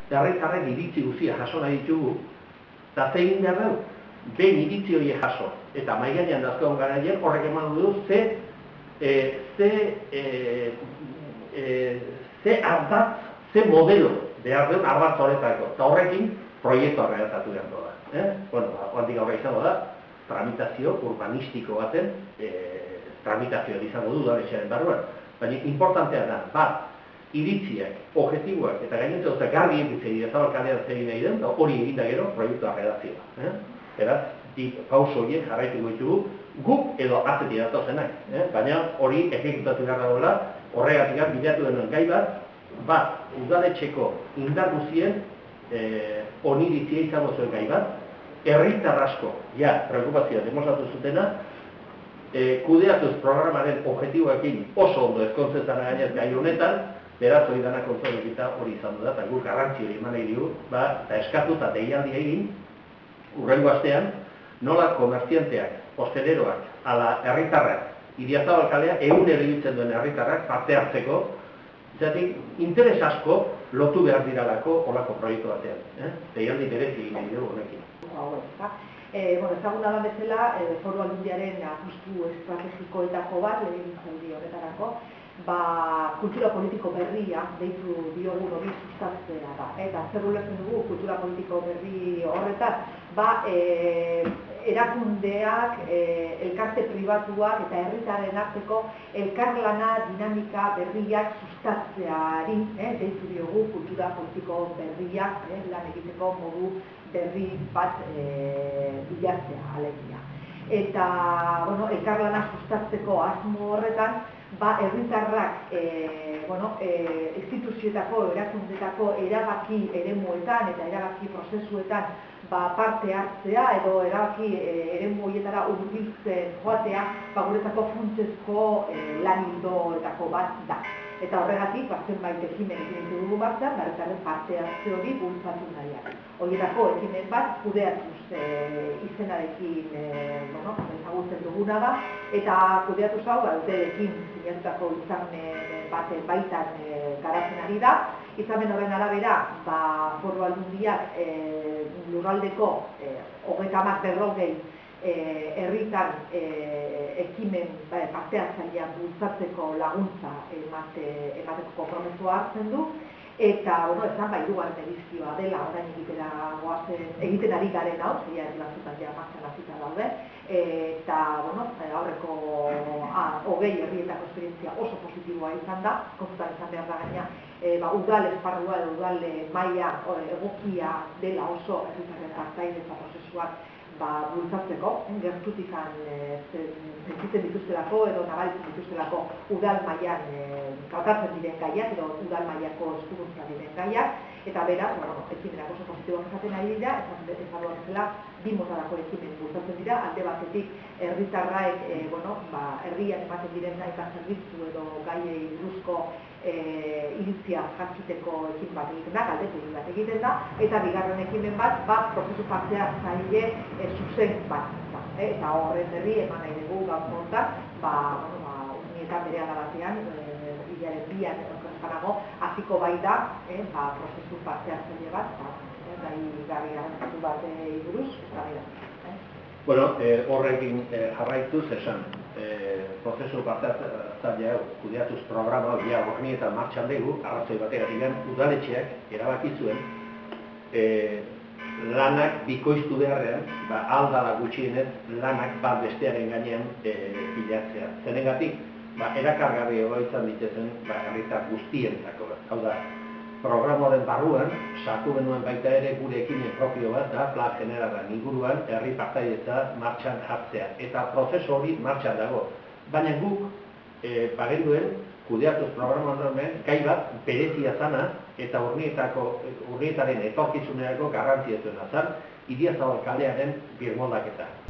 herritarren iritzi guztia jaso nahi ditugu, eta zein behar dugu, behin iritzi horiek jaso, eta mahai gainean dazkoan garaien horrek eman du ze ardatz, ze modelo behar duen ardatz horretako, eta horrekin proiektua realizatu behar da. Bueno, handik aurra izango da, tramitazio urbanistiko baten tramitazioa izango du udaletxearen barruan. Baina importantea da, bat, iritziak, objektiboak eta gainentzea garbi egitzei Zabalkalean zegin nahi den, hori eginda gero proiektua redazioa. Beraz, pauso horiek jarraituko ditugu guk edo atzetik datozenak. Baina hori ekekutatu behar dagoela, horregatik bilatu denuen gai bat, udaletxeko indar guztien oniritzia izango zuen gai bat, herritar asko, preokupazioa demostratu zutena, kudeatuz programaren objektiboekin oso ondo ezkontzetan gainez gai honetan, beraz hori dana kontzolekita hori izan du da, eta guk garrantzi hori eman nahi dugu, eta eskatu eta deialdi egin, urrengo astean, nola komertzianteak, hosteleroak, ala herritarrak, Idiazabalkalea ibiltzen duen herritarrak parte hartzeko, zeratik interes asko lotu behar diralako olako proiektu batean. Deialdi berezi egin nahi dugu honekin. Ezaguna da bezala, Foru Aldundiaren apustu estrategikoetako bat, legegintzaldi horretarako, kultura politiko berria deitu diogun hori sustatzea da. Eta zer ulertzen dugu kultura politiko berri horretan, erakundeak, elkarte pribatuak eta herritarren arteko elkarlana dinamika berriak sustatzeari deitu diogu kultura politiko berriak lan egiteko modu berri bat bilatzea alegia. Eta elkarlana sustatzeko asmo horretan, herritarrak instituzioetako, erakundetako erabaki eremuetan eta erabaki prozesuetan parte hartzea edo erabaki eremu horietara hurbiltzen joatea guretzako funtsezko lan ildoetako bat da. Eta horregatik, zenbait ekimen egin dugu martxan, herritarren parte hartze hori bultzatu nahiak. Horietako ekimen bat kudeatuz izenarekin ezagutzen duguna da, eta kudeatuz hau urterekin sinatutako hitzarmen baten baitan garatzen ari da. Hitzarmen horren arabera, Foru Aldundiak lurraldeko 30-40 herritar ekimen parte-hartzailean bultzatzeko laguntza emateko konpromisoa hartzen du, eta esan hirugarren edizioa dela orain egiten ari garen hau, zeia batzutan martxan hasita daude, eta aurreko 20 herrietako esperientzia oso positiboa izan da, kontutan izan behar da gaina, udal esparrua edo udal maila egokia dela oso herritarren partaidetza prozesuak bultzatzeko, gertutikan sentitzen dituztelako edo nabaritzen dituztelako udal mailan tratatzen diren gaiak edo udal mailako eskuduntza diren gaiak, eta beraz, ekimenak oso positiboak izaten ari dira, esan bezala, bi motarako ekimen bultzatzen dira, alde batetik herritarraek herrian ematen diren eta zerbitzu edo gaiei buruzko iritzia jakiteko ekin bat egiten da, galdetu bat egiten da, eta bigarren ekimen bat prozesu parte hartzaile zuzen bat. Eta horren berri eman nahi dugu gaur honetan, unietan bere batean, hilaren bian okertzanago, hasiko bai da, prozesu parte hartzaile bat, gai garrantzitsu bat buruz, horrekin jarraituz esan, prozesu parte hartzailea kudeatuz programa hori hornietan martxan dugu, arrazoi bategatik udaletxeak erabaki zuen lanak bikoiztu beharrean, aldala gutxienez lanak bat bestearen gainean bilatzea. Zenengatik, erakargarria izan ditezen herritar guztientzako. Hau da, programoren barruan, sartu genuen baita ere gure ekimen propio bat da, plan generalaren inguruan herri partaidetza martxan jartzea. Eta prozesu hori martxan dago. Baina guk, bagenduen, kudeatuz programoan gai bat berezia zana eta urnietaren etorkizunerako garrantzia zuena zan, Idiazabalkalearen birmoldaketa.